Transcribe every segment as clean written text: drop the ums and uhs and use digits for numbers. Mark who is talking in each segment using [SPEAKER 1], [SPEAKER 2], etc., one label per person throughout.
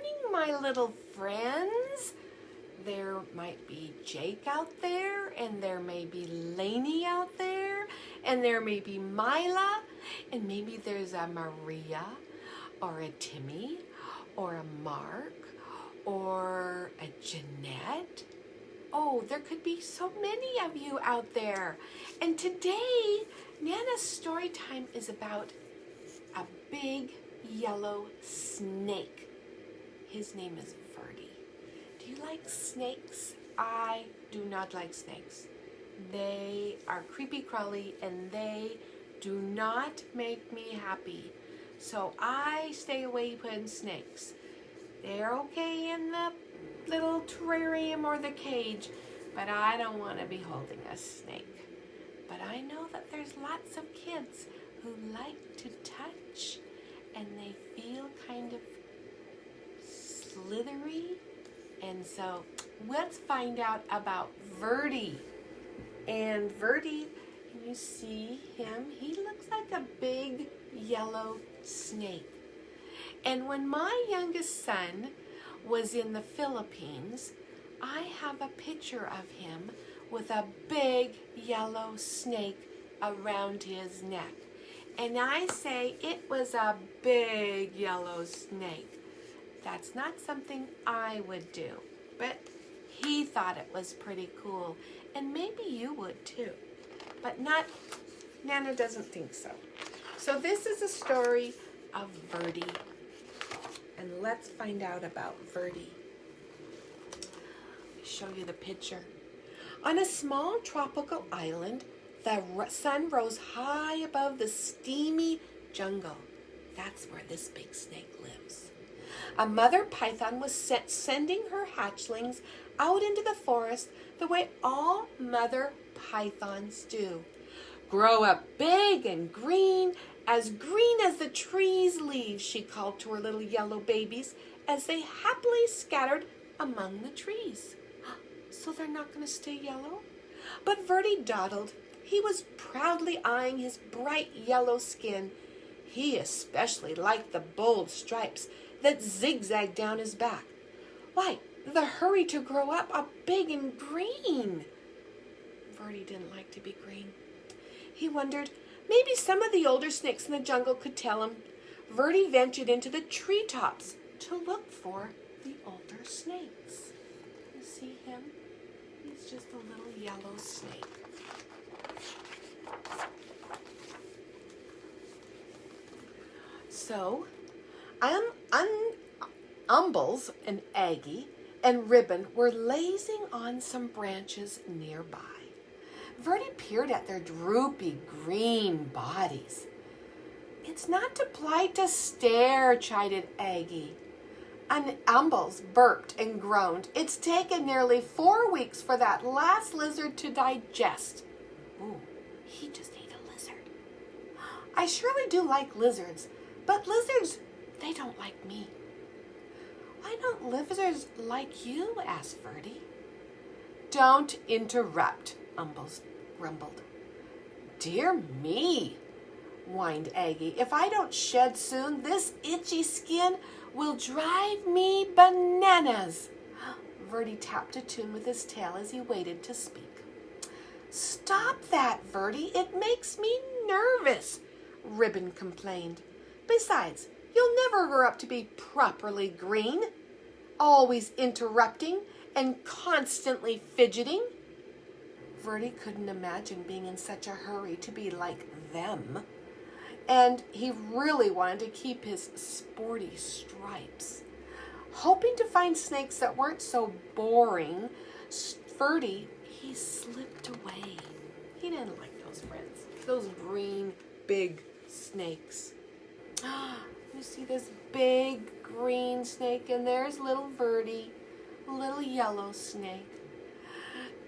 [SPEAKER 1] morning, my little friends. There might be Jake out there, and there may be Lainey out there, and there may be Mila, and maybe there's a Maria, or a Timmy, or a Mark, or a Jeanette. Oh, there could be so many of you out there. And today, Nana's story time is about a big yellow snake. His name is Verdi. Do you like snakes? I do not like snakes. They are creepy crawly and they do not make me happy. So I stay away from snakes. They're okay in the little terrarium or the cage, but I don't want to be holding a snake. But I know that there's lots of kids who like to touch and they feel kind of slithery. And so let's find out about Verdi. And Verdi, can you see him? He looks like a big yellow snake. And when my youngest son was in the Philippines, I have a picture of him with a big yellow snake around his neck. And I say it was a big yellow snake. That's not something I would do, but he thought it was pretty cool. And maybe you would too, but Nana doesn't think so. So this is a story of Verdi. And let's find out about Verdi. Let me show you the picture. On a small tropical island, the sun rose high above the steamy jungle. That's where this big snake lives. A mother python was sending her hatchlings out into the forest the way all mother pythons do. Grow up big and green as the trees' leaves, she called to her little yellow babies as they happily scattered among the trees. So they're not going to stay yellow? But Verdi dawdled. He was proudly eyeing his bright yellow skin. He especially liked the bold stripes that zigzagged down his back. Why, the hurry to grow up all big and green. Verdi didn't like to be green. He wondered, maybe some of the older snakes in the jungle could tell him. Verdi ventured into the treetops to look for the older snakes. You see him? He's just a little yellow snake. So, Umbles and Aggie and Ribbon were lazing on some branches nearby. Verdi peered at their droopy green bodies. It's not too polite to stare, chided Aggie. And Umbles burped and groaned. It's taken nearly 4 weeks for that last lizard to digest. Ooh, he just ate a lizard. I surely do like lizards, but lizards, they don't like me. Why don't lizards like you? Asked Verdi. Don't interrupt, Umbles grumbled. Dear me, whined Aggie. If I don't shed soon, this itchy skin will drive me bananas. Verdi tapped a tune with his tail as he waited to speak. Stop that, Verdi. It makes me nervous, Ribbon complained. Besides, you'll never grow up to be properly green. Always interrupting and constantly fidgeting. Verdi couldn't imagine being in such a hurry to be like them. And he really wanted to keep his sporty stripes. Hoping to find snakes that weren't so boring, Verdi, he slipped away. He didn't like those friends, those green, big snakes. You see this big green snake, and there's little Verdi, little yellow snake.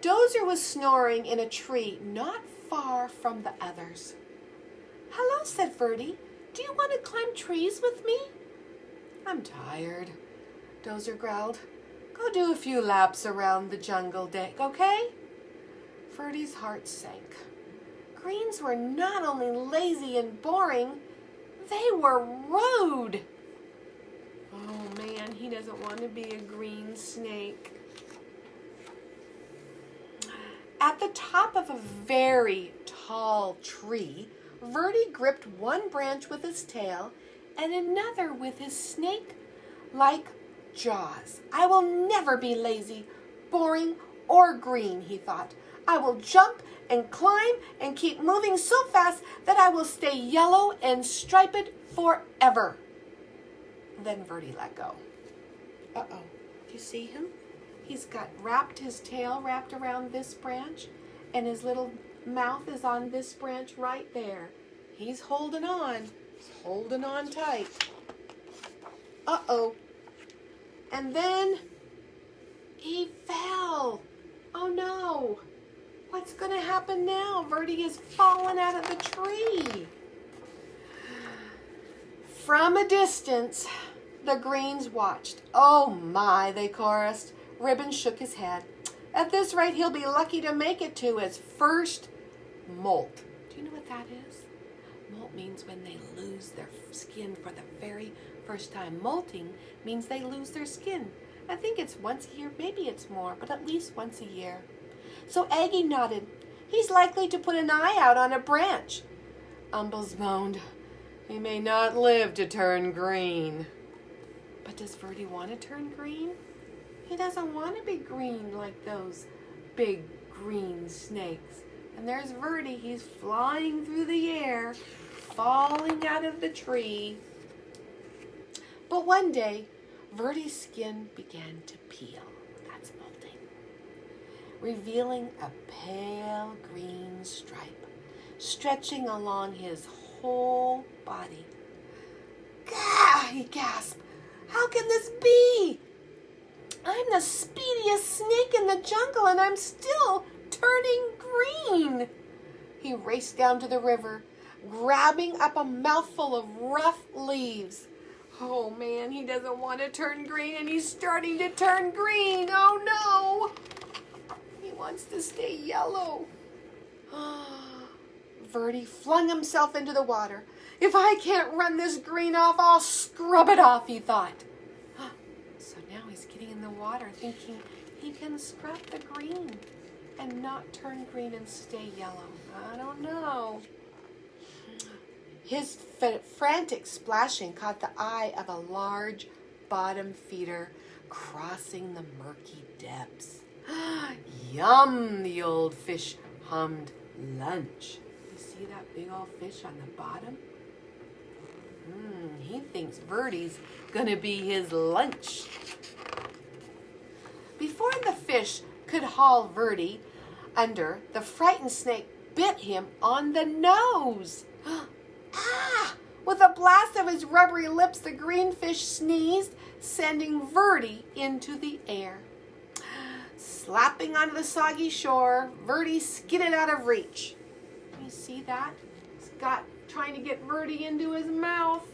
[SPEAKER 1] Dozer was snoring in a tree not far from the others. Hello, said Verdi. Do you want to climb trees with me? I'm tired, Dozer growled. Go do a few laps around the jungle deck, okay? Verdi's heart sank. Greens were not only lazy and boring, they were rude. Oh man, he doesn't want to be a green snake. At the top of a very tall tree, Verdi gripped one branch with his tail and another with his snake-like jaws. I will never be lazy, boring, or green, he thought. I will jump and climb and keep moving so fast that I will stay yellow and striped forever. Then Verdi let go. Uh-oh. Do you see him? He's got his tail wrapped around this branch, and his little mouth is on this branch right there. He's holding on. He's holding on tight. Uh-oh. And then he fell. Oh no. What's going to happen now? Verdi has fallen out of the tree. From a distance, the greens watched. Oh my, they chorused. Ribbon shook his head. At this rate, he'll be lucky to make it to his first molt. Do you know what that is? Molt means when they lose their skin for the very first time. Molting means they lose their skin. I think it's once a year, maybe it's more, but at least once a year. So Aggie nodded. He's likely to put an eye out on a branch. Umbles moaned. He may not live to turn green. But does Verdi want to turn green? He doesn't want to be green like those big green snakes. And there's Verdi. He's flying through the air, falling out of the tree. But one day, Verdi's skin began to peel. That's molting. Revealing a pale green stripe stretching along his whole body. Gah! He gasped. How can this be? I'm the speediest snake in the jungle and I'm still turning green. He raced down to the river, grabbing up a mouthful of rough leaves. Oh man, he doesn't want to turn green and he's starting to turn green. Oh no! He wants to stay yellow. Verdi flung himself into the water. If I can't run this green off, I'll scrub it off, he thought. So now he's getting in the water thinking he can scrub the green and not turn green and stay yellow. I don't know. His frantic splashing caught the eye of a large bottom feeder crossing the murky depths. Yum, the old fish hummed. Lunch. You see that big old fish on the bottom? He thinks Verdi's gonna be his lunch. Before the fish could haul Verdi under, the frightened snake bit him on the nose. Ah! With a blast of his rubbery lips, the green fish sneezed, sending Verdi into the air. Slapping onto the soggy shore, Verdi skidded out of reach. You see that? He's trying to get Verdi into his mouth.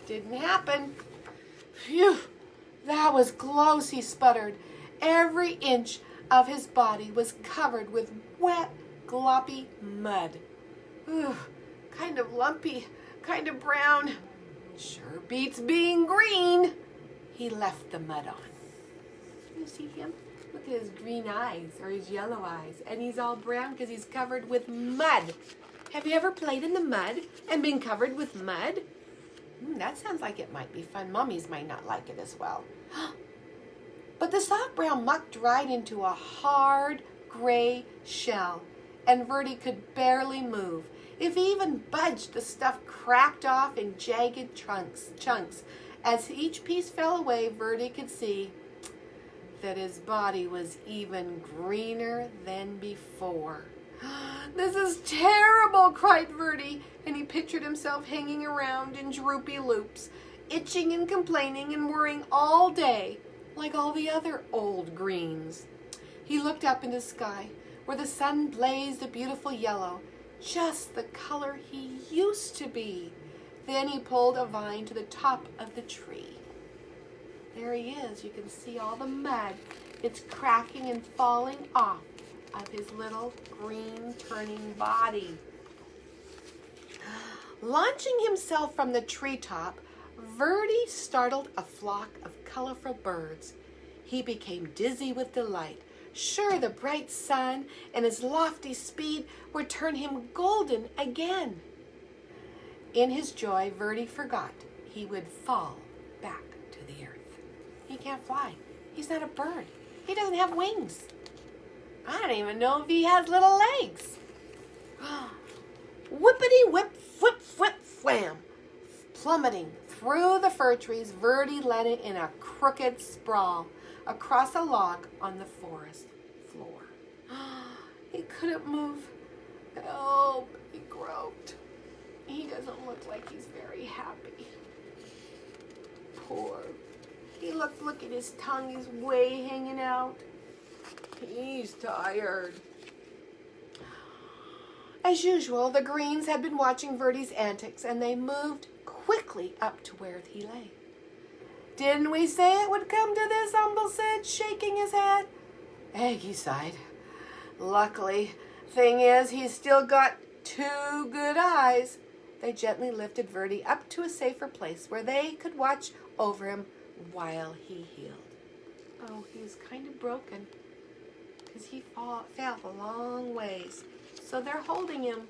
[SPEAKER 1] Didn't happen. Phew, that was close, he sputtered. Every inch of his body was covered with wet, gloppy mud. Ugh, kind of lumpy, kind of brown. Sure beats being green. He left the mud on. You see him? Look at his green eyes, or his yellow eyes. And he's all brown because he's covered with mud. Have you ever played in the mud and been covered with mud? That sounds like it might be fun. Mummies might not like it as well. But the soft brown muck dried into a hard gray shell, and Verdi could barely move. If he even budged, the stuff cracked off in jagged chunks. As each piece fell away, Verdi could see that his body was even greener than before. This is terrible, cried Verdi, and he pictured himself hanging around in droopy loops, itching and complaining and worrying all day, like all the other old greens. He looked up into the sky, where the sun blazed a beautiful yellow, just the color he used to be. Then he pulled a vine to the top of the tree. There he is. You can see all the mud. It's cracking and falling off of his little green turning body. Launching himself from the treetop, Verdi startled a flock of colorful birds. He became dizzy with delight. Sure, the bright sun and his lofty speed would turn him golden again. In his joy, Verdi forgot he would fall back to the earth. He can't fly. He's not a bird. He doesn't have wings. I don't even know if he has little legs. Whippity whip, whip, whip, wham. Plummeting through the fir trees, Verdi landed in a crooked sprawl across a log on the forest floor. He couldn't move. Oh, he groped. He doesn't look like he's very happy. Poor. Look at his tongue, his way hanging out. He's tired. As usual, the Greens had been watching Verdi's antics, and they moved quickly up to where he lay. Didn't we say it would come to this? Umble said, shaking his head. Aggie sighed. Luckily, thing is, he's still got 2 good eyes. They gently lifted Verdi up to a safer place where they could watch over him while he healed. Oh, he was kind of broken because he fell a long ways. So they're holding him.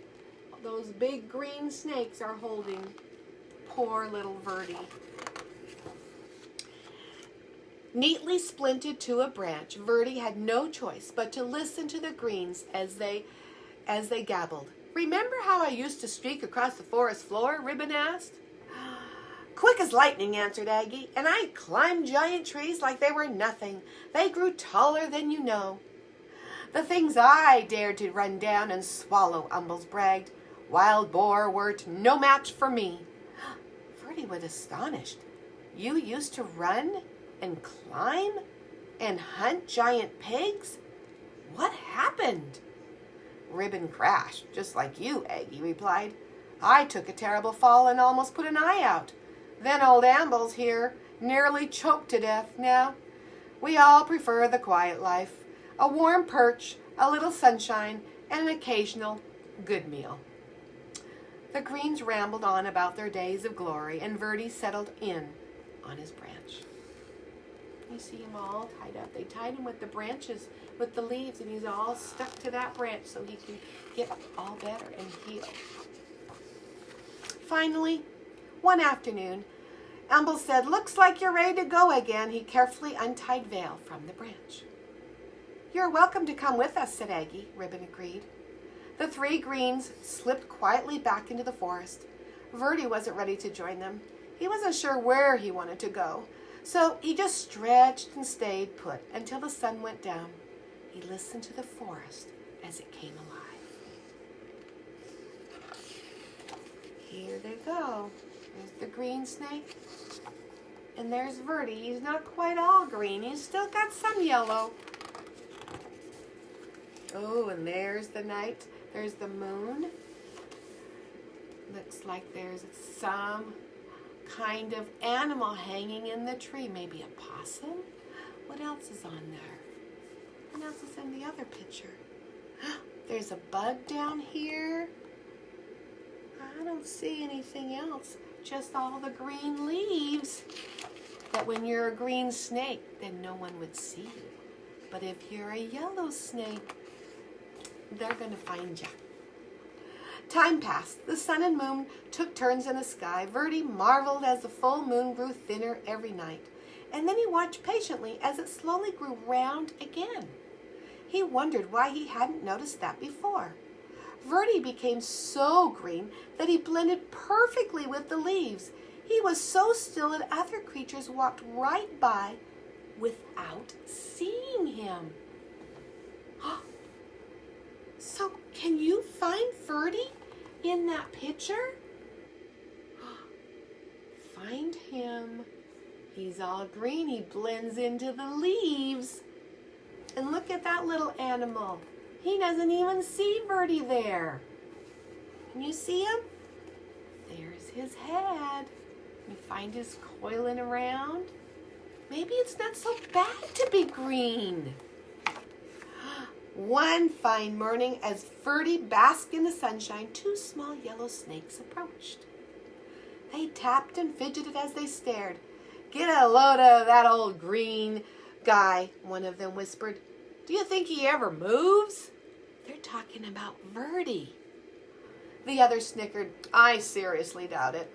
[SPEAKER 1] Those big green snakes are holding poor little Verdi. Neatly splinted to a branch, Verdi had no choice but to listen to the Greens as they gabbled. Remember how I used to streak across the forest floor? Ribbon asked. Quick as lightning, answered Aggie, and I climbed giant trees like they were nothing. They grew taller than you know. The things I dared to run down and swallow, Umbles bragged. Wild boar wert no match for me. Verdi was astonished. You used to run and climb and hunt giant pigs? What happened? Ribbon crashed, just like you, Aggie replied. I took a terrible fall and almost put an eye out. Then old Ambles here nearly choked to death. Now, we all prefer the quiet life. A warm perch, a little sunshine, and an occasional good meal. The Greens rambled on about their days of glory, and Verdi settled in on his branch. You see him all tied up. They tied him with the branches, with the leaves, and he's all stuck to that branch so he can get all better and heal. Finally, one afternoon, Umble said, looks like you're ready to go again. He carefully untied Veil from the branch. You're welcome to come with us, said Aggie. Ribbon agreed. The 3 Greens slipped quietly back into the forest. Verdi wasn't ready to join them. He wasn't sure where he wanted to go, so he just stretched and stayed put until the sun went down. He listened to the forest as it came alive. Here they go. There's the green snake. And there's Verdi. He's not quite all green. He's still got some yellow. Oh, and there's the night. There's the moon. Looks like there's some kind of animal hanging in the tree. Maybe a possum? What else is on there? What else is in the other picture? There's a bug down here. I don't see anything else. Just all the green leaves. That when you're a green snake, then no one would see you. But if you're a yellow snake, they're going to find you. Time passed. The sun and moon took turns in the sky. Verdi marveled as the full moon grew thinner every night. And then he watched patiently as it slowly grew round again. He wondered why he hadn't noticed that before. Verdi became so green that he blended perfectly with the leaves. He was so still that other creatures walked right by without seeing him. So, can you find Verdi in that picture? Find him. He's all green. He blends into the leaves. And look at that little animal. He doesn't even see Verdi there. Can you see him? There's his head. You find his coiling around. Maybe it's not so bad to be green. One fine morning, as Verdi basked in the sunshine, 2 small yellow snakes approached. They tapped and fidgeted as they stared. "Get a load of that old green guy," one of them whispered. "Do you think he ever moves?" "They're talking about Verdi." The other snickered. "I seriously doubt it."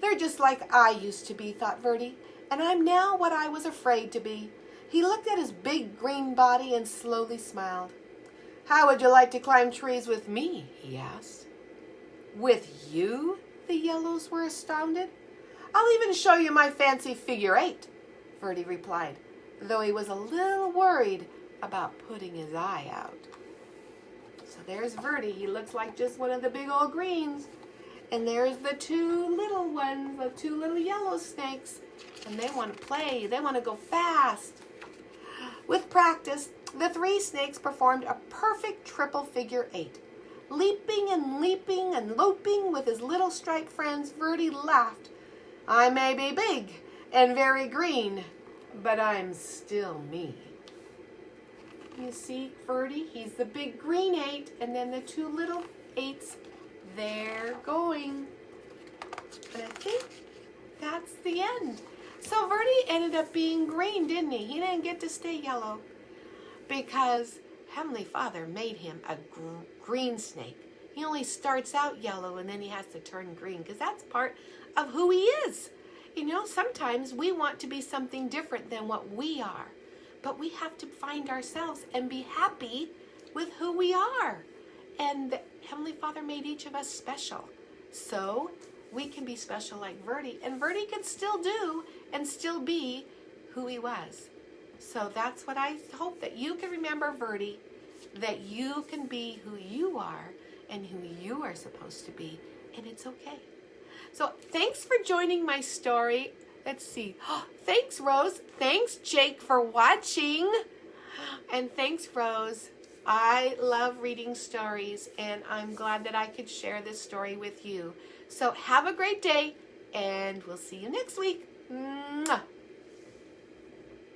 [SPEAKER 1] "They're just like I used to be," thought Verdi, "and I'm now what I was afraid to be." He looked at his big green body and slowly smiled. "How would you like to climb trees with me?" he asked. "With you?" The yellows were astounded. "I'll even show you my fancy figure 8, Verdi replied, though he was a little worried about putting his eye out. So there's Verdi. He looks like just one of the big old greens. And there's the two little ones, the two little yellow snakes. And they want to play. They want to go fast. With practice, the 3 snakes performed a perfect triple figure 8. Leaping and loping with his little striped friends, Verdi laughed. "I may be big and very green, but I'm still me." You see, Verdi, he's the big green 8, and then the 2 little 8s, they're going. And I think that's the end. So Verdi ended up being green, didn't he? He didn't get to stay yellow because Heavenly Father made him a green snake. He only starts out yellow and then he has to turn green because that's part of who he is. You know, sometimes we want to be something different than what we are, but we have to find ourselves and be happy with who we are. And the Heavenly Father made each of us special. So we can be special like Verdi, and Verdi can still do and still be who he was. So that's what I hope, that you can remember, Verdi, that you can be who you are and who you are supposed to be, and it's okay. So thanks for joining my story. Let's see. Thanks, Rose. Thanks, Jake, for watching. And thanks, Rose. I love reading stories, and I'm glad that I could share this story with you. So have a great day, and we'll see you next week. Mwah.